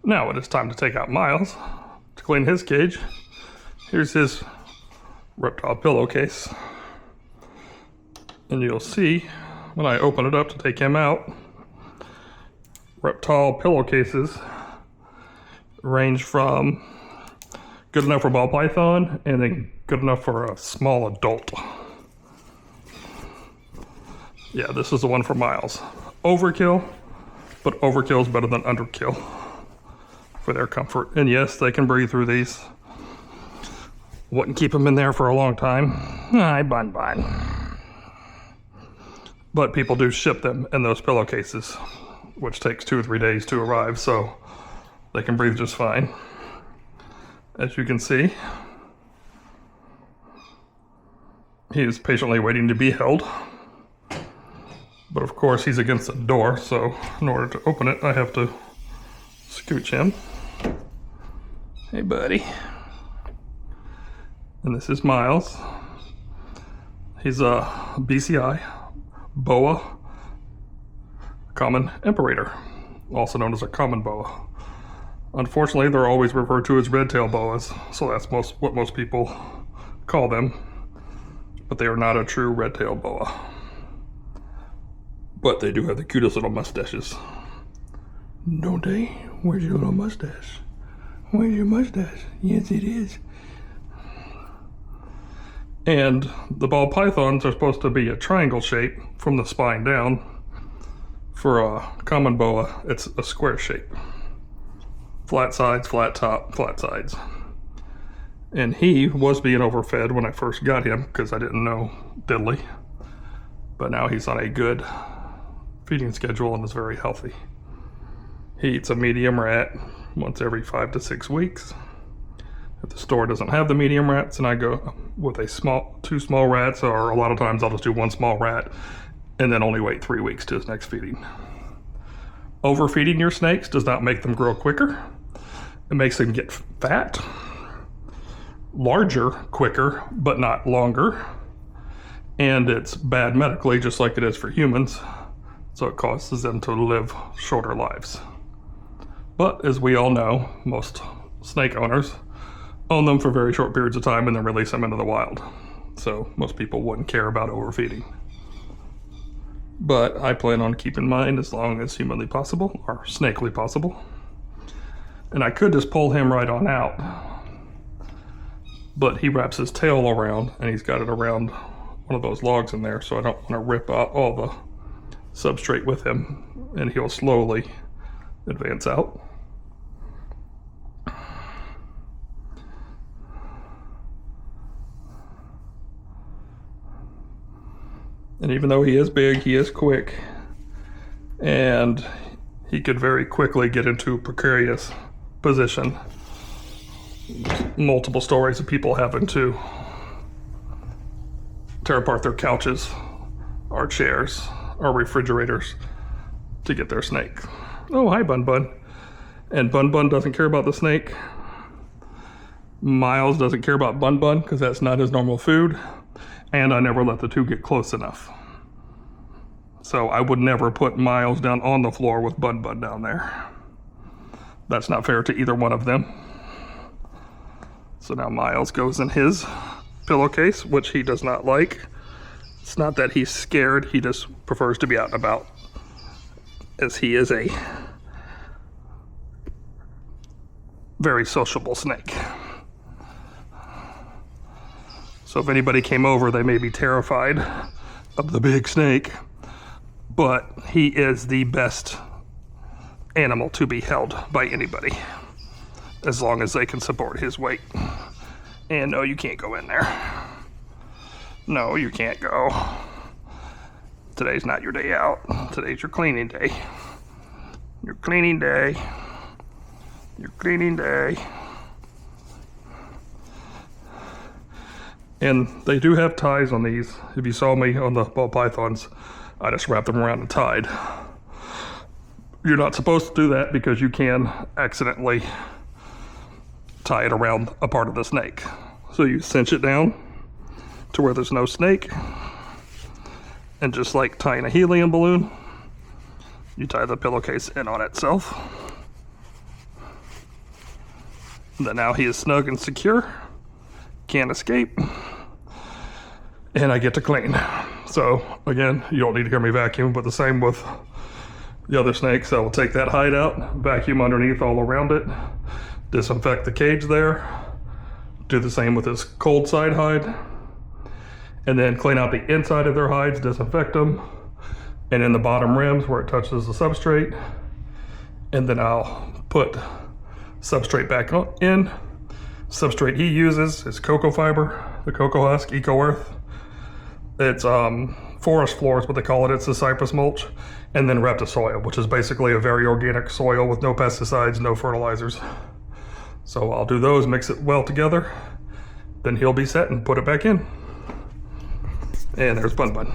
Now it is time to take out Miles to clean his cage. Here's his reptile pillowcase. And you'll see when I open it up to take him out, reptile pillowcases range from good enough for ball python and then good enough for a small adult. Yeah, this is the one for Miles. Overkill, but overkill is better than underkill for their comfort. And yes, they can breathe through these. Wouldn't keep them in there for a long time. Hi, Bun Bun. But people do ship them in those pillowcases, which takes 2 or 3 days to arrive, so they can breathe just fine. As you can see, he is patiently waiting to be held. But of course, he's against the door, so in order to open it, I have to scooch him. Hey, buddy. And this is Miles. He's a BCI, Boa, Common Imperator, also known as a Common Boa. Unfortunately, they're always referred to as red-tailed boas, so that's what most people call them. But they are not a true red-tailed boa. But they do have the cutest little mustaches. Don't they? Where's your little mustache? Where's your mustache? Yes, it is. And the ball pythons are supposed to be a triangle shape from the spine down. For a common boa, it's a square shape. Flat sides, flat top, flat sides. And he was being overfed when I first got him because I didn't know diddly. But now he's on a good feeding schedule and is very healthy. He eats a medium rat once every 5 to 6 weeks. If the store doesn't have the medium rats, and I go with 2 small rats, or a lot of times I'll just do 1 small rat and then only wait 3 weeks to his next feeding. Overfeeding your snakes does not make them grow quicker. It makes them get fat, larger quicker, but not longer. And it's bad medically, just like it is for humans. So it causes them to live shorter lives. But as we all know, most snake owners own them for very short periods of time and then release them into the wild. So most people wouldn't care about overfeeding. But I plan on keeping mine as long as humanly possible, or snakely possible. And I could just pull him right on out. But he wraps his tail around, and he's got it around one of those logs in there, so I don't want to rip out all the substrate with him, and he'll slowly advance out. And even though he is big, he is quick, and he could very quickly get into a precarious position. Multiple stories of people having to tear apart their couches, or chairs, or refrigerators to get their snake. Oh, hi, Bun Bun. And Bun Bun doesn't care about the snake. Miles doesn't care about Bun Bun because that's not his normal food. And I never let the two get close enough. So I would never put Miles down on the floor with Bun Bun down there. That's not fair to either one of them. So now Miles goes in his pillowcase, which he does not like. It's not that he's scared, he just prefers to be out and about, as he is a very sociable snake. So if anybody came over, they may be terrified of the big snake, but he is the best animal to be held by anybody, as long as they can support his weight. And no, you can't go in there. No, you can't go. Today's not your day out. Today's your cleaning day. Your cleaning day. Your cleaning day. And they do have ties on these. If you saw me on the ball pythons, I just wrapped them around and tied. You're not supposed to do that because you can accidentally tie it around a part of the snake. So you cinch it down to where there's no snake. And just like tying a helium balloon, you tie the pillowcase in on itself. That now he is snug and secure, can't escape, and I get to clean. So again, you don't need to hear me vacuum, but the same with the other snakes. I will take that hide out, vacuum underneath all around it, disinfect the cage there, do the same with this cold side hide, and then clean out the inside of their hides, disinfect them, and in the bottom rims where it touches the substrate, and then I'll put substrate back in. Substrate he uses is cocoa fiber, the cocoa husk, Eco Earth. It's forest floor is what they call it. It's the cypress mulch, and then Reptisoil, which is basically a very organic soil with no pesticides, no fertilizers. So I'll do those, mix it well together, then he'll be set and put it back in. And there's Bun Bun.